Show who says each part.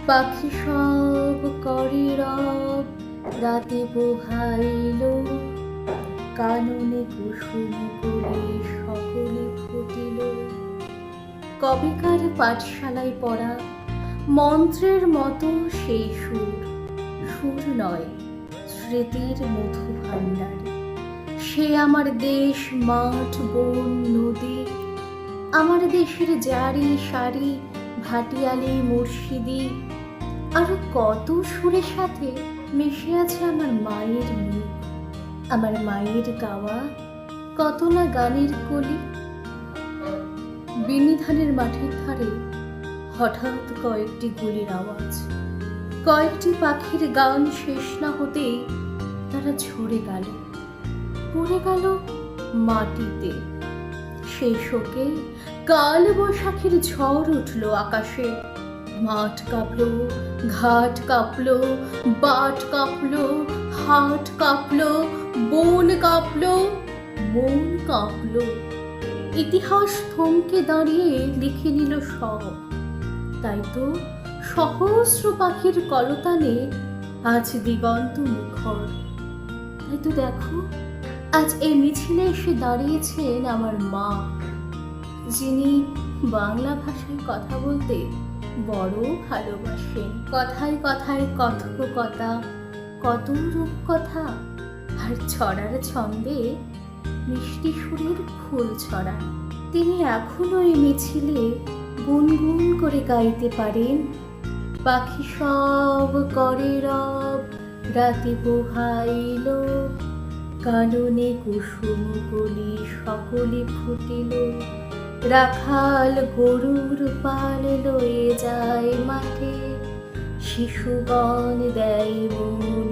Speaker 1: পাখি সব করে রব, রাতে পোহাইল, কাননে কুসুম করে সকলে ফুটিল। কবেকার পাঠশালায় পড়া মন্ত্রের মতো সেই সুর, সুর নয় স্মৃতির মধু ভাণ্ডার। সে আমার দেশ, মাঠ, বন, নদী, আমার দেশের জারি সারি, ভাটিয়ালি, মুর্শিদি, আরো কত সুরের সাথে মিশে আছে আমার মায়ের মুখ, আমার মায়ের গাওয়া কত না গানের কলি। বিনিধানের মাঠের ধারে হঠাৎ কয়েকটি গুলির আওয়াজ, কয়েকটি পাখির গান শেষ না হতেই তারা ঝরে গেল, পড়ে গেল মাটিতে। সেই শোকে কাল বৈশাখীর ঝড় উঠল আকাশে। মাঠ কাঁপলো, ঘাট কাঁপলো, বাট কাঁপলো, হাট কাঁপলো, বন কাঁপলো, মন কাঁপলো। ইতিহাস থমকে দাঁড়িয়ে লিখে নিল সব। তাই তো সহস্র পাখির কলতানে আজ দিগন্ত মুখর। তাই তো দেখো, আজ এই মিছিলে এসে দাঁড়িয়েছেন আমার মা, যিনি বাংলা ভাষায় কথা বলতে বড় ভালোবাসেন। কথায় কথায় কথোপকথা, কত রূপকথা, আর ছড়ার ছন্দে মিষ্টি সুরের ফুল ছড়ান। তিনি এখনো এই মিছিলে গুনগুন করে গাইতে পারেন, পাখি সব করে রব, রাতে পোহাইল, কাননে কুসুম কলি সকলে ফুটিল। রাখাল গরুর পাল লয়ে যায় মাঠে, শিশুগণ দেয় মূল